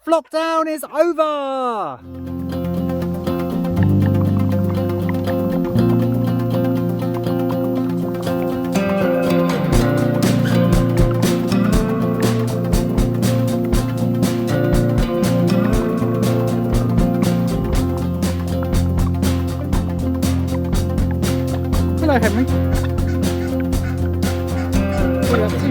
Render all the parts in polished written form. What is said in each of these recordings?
FLOCKDOWN is over! Hello, Henry. What are you up to?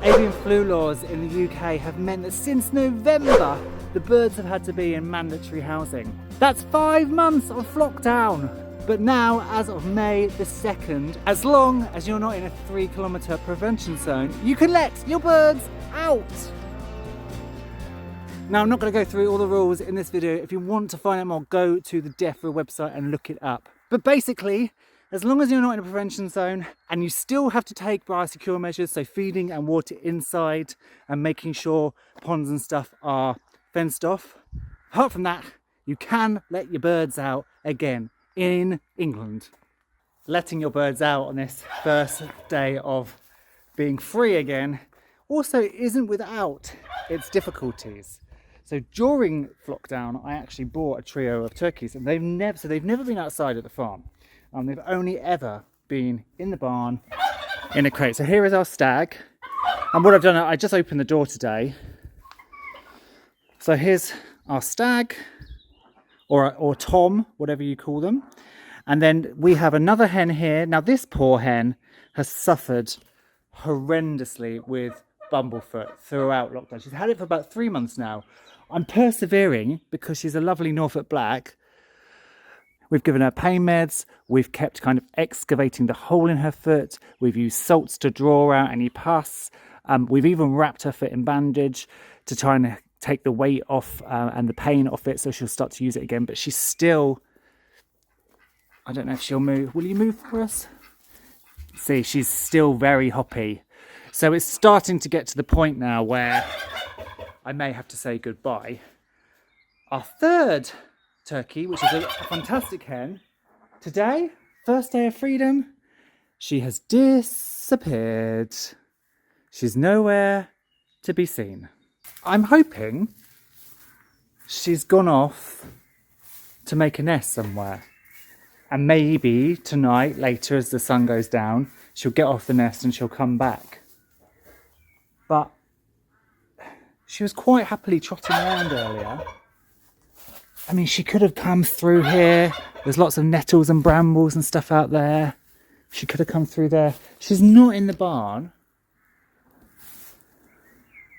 Avian flu laws in the UK have meant that since November, the birds have had to be in mandatory housing. That's 5 months of FLOCKDOWN. But now, as of May the 2nd, as long as you're not in a 3-kilometre prevention zone, you can let your birds out. Now, I'm not going to go through all the rules in this video. If you want to find out more, go to the DEFRA website and look it up. But basically, as long as you're not in a prevention zone and you still have to take biosecure measures, so feeding and water inside and making sure ponds and stuff are fenced off. Apart from that, you can let your birds out again in England. Letting your birds out on this first day of being free again also isn't without its difficulties. So during FLOCKDOWN, I actually bought a trio of turkeys, and they've never been outside at the farm. They've only ever been in the barn in a crate. So here is our stag, and what I've done, I just opened the door today. So here's our stag, or Tom, whatever you call them. And then we have another hen here. Now this poor hen has suffered horrendously with bumblefoot throughout lockdown. She's had it for about 3 months now. I'm persevering because she's a lovely Norfolk Black. We've given her pain meds, we've kept kind of excavating the hole in her foot, we've used salts to draw out any pus, we've even wrapped her foot in bandage to try and take the weight off and the pain off it so she'll start to use it again, but she's still, I don't know if she'll move. Will you move for us? See, she's still very hoppy. So it's starting to get to the point now where I may have to say goodbye. Our third turkey, which is a fantastic hen, today, first day of freedom, she has disappeared. She's nowhere to be seen. I'm hoping she's gone off to make a nest somewhere, and maybe tonight, later as the sun goes down, she'll get off the nest and she'll come back. But she was quite happily trotting around earlier. I mean, she could have come through here. There's lots of nettles and brambles and stuff out there. She could have come through there. She's not in the barn,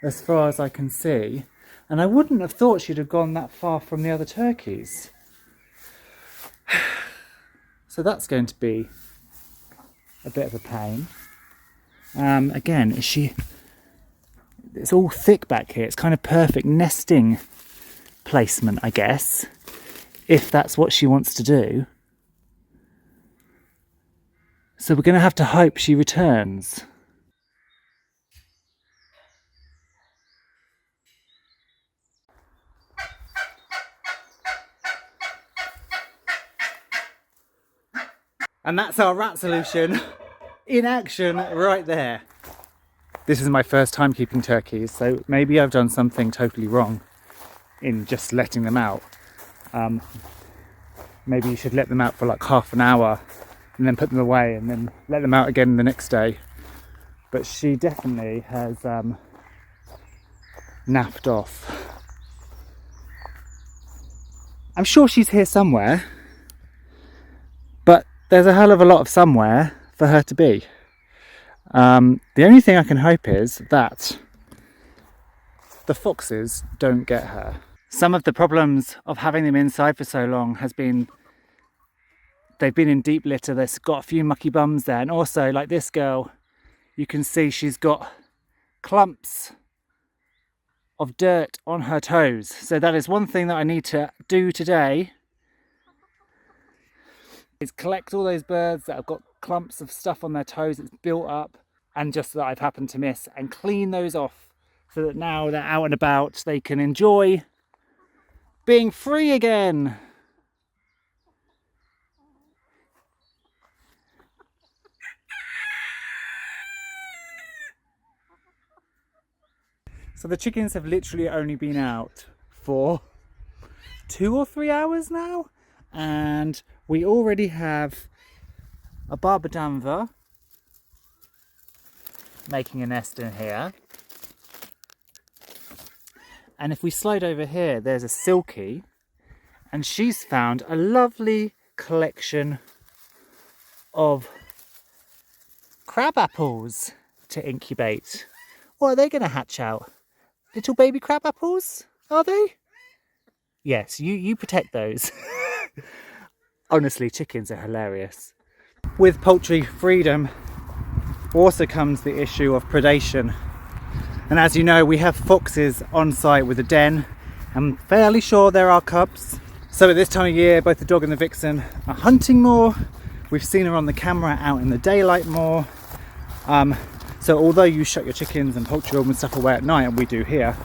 as far as I can see. And I wouldn't have thought she'd have gone that far from the other turkeys. So that's going to be a bit of a pain. Again, it's all thick back here. It's kind of perfect nesting placement, I guess, if that's what she wants to do. So we're going to have to hope she returns. And that's our rat solution in action right there. This is my first time keeping turkeys, so maybe I've done something totally wrong in just letting them out. Maybe you should let them out for like half an hour and then put them away and then let them out again the next day. But she definitely has napped off. I'm sure she's here somewhere, but there's a hell of a lot of somewhere for her to be. The only thing I can hope is that the foxes don't get her. Some of the problems of having them inside for so long has been they've been in deep litter. There's got a few mucky bums there, and also like this girl, you can see she's got clumps of dirt on her toes. So that is one thing that I need to do today, is collect all those birds that have got clumps of stuff on their toes. It's built up, and just that I've happened to miss, and clean those off so that now they're out and about, they can enjoy being free again. So the chickens have literally only been out for 2 or 3 hours now, and we already have a Barbadanva making a nest in here. And if we slide over here, there's a Silky, and she's found a lovely collection of crab apples to incubate. What are they going to hatch out? Little baby crab apples, are they? Yes, you protect those. Honestly, chickens are hilarious. With poultry freedom also comes the issue of predation. And as you know, we have foxes on site with a den. I'm fairly sure there are cubs. So at this time of year, both the dog and the vixen are hunting more. We've seen her on the camera out in the daylight more. So although you shut your chickens and poultry and stuff away at night, and we do here,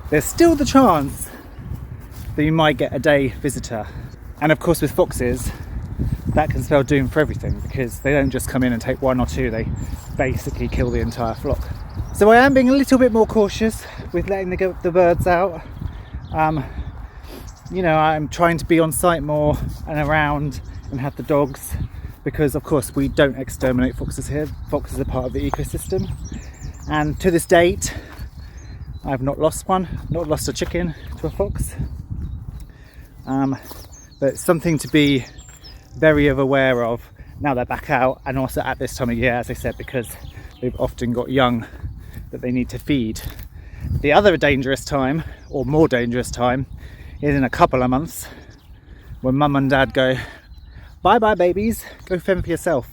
there's still the chance that you might get a day visitor. And of course with foxes, that can spell doom for everything, because they don't just come in and take 1 or 2, they basically kill the entire flock. So I am being a little bit more cautious with letting the birds out. You know, I'm trying to be on site more and around and have the dogs, because of course we don't exterminate foxes here. Foxes are part of the ecosystem, and to this date I've not lost one, not lost a chicken to a fox. But it's something to be very aware of now they're back out, and also at this time of year, as I said, because they've often got young that they need to feed. The other dangerous time, or more dangerous time, is in a couple of months when mum and dad go, bye bye babies, go fend for yourself.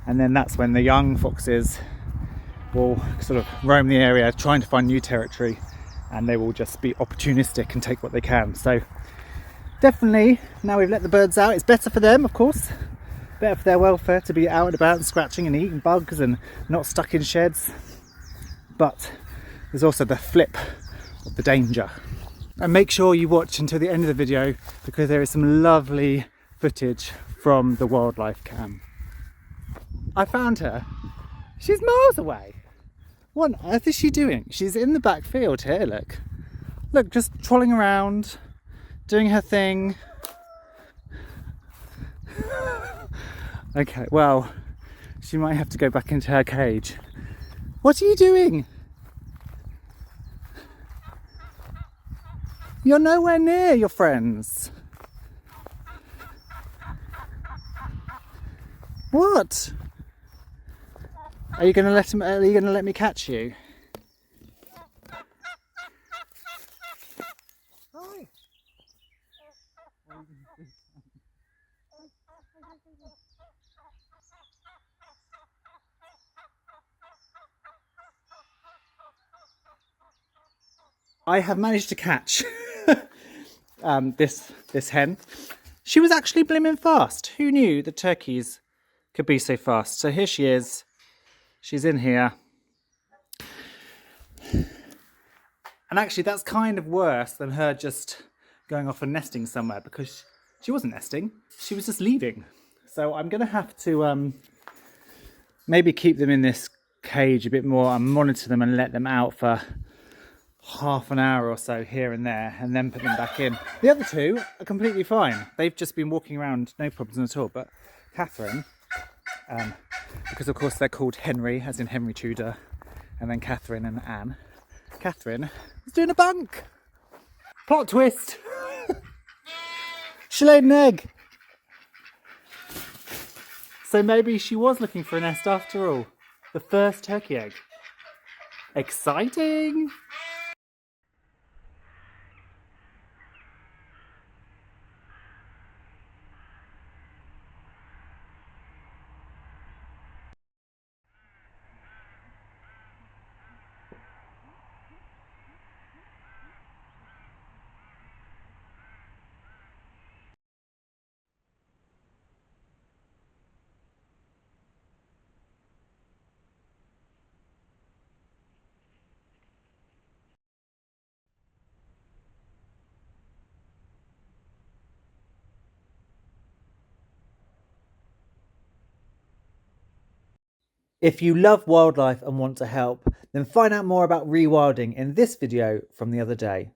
And then that's when the young foxes will sort of roam the area trying to find new territory, and they will just be opportunistic and take what they can. So definitely, now we've let the birds out, it's better for them, of course, better for their welfare to be out and about and scratching and eating bugs and not stuck in sheds. But there's also the flip of the danger. And make sure you watch until the end of the video, because there is some lovely footage from the wildlife cam. I found her. She's miles away. What on earth is she doing? She's in the back field here, look. Look, just trolling around, doing her thing. Okay, well, she might have to go back into her cage. What are you doing? You're nowhere near your friends. What? Are you gonna let him? Are you gonna let me catch you? Hi. I have managed to catch this hen. She was actually blimmin' fast. Who knew the turkeys could be so fast? So here she is. She's in here. And actually that's kind of worse than her just going off and nesting somewhere, because she wasn't nesting. She was just leaving. So I'm going to have to maybe keep them in this cage a bit more and monitor them and let them out for half an hour or so here and there, and then put them back in. The other two are completely fine. They've just been walking around, no problems at all. But Catherine, because of course they're called Henry, as in Henry Tudor, and then Catherine and Anne. Catherine was doing a bunk. Plot twist. She laid an egg. So maybe she was looking for a nest after all. The first turkey egg. Exciting. If you love wildlife and want to help, then find out more about rewilding in this video from the other day.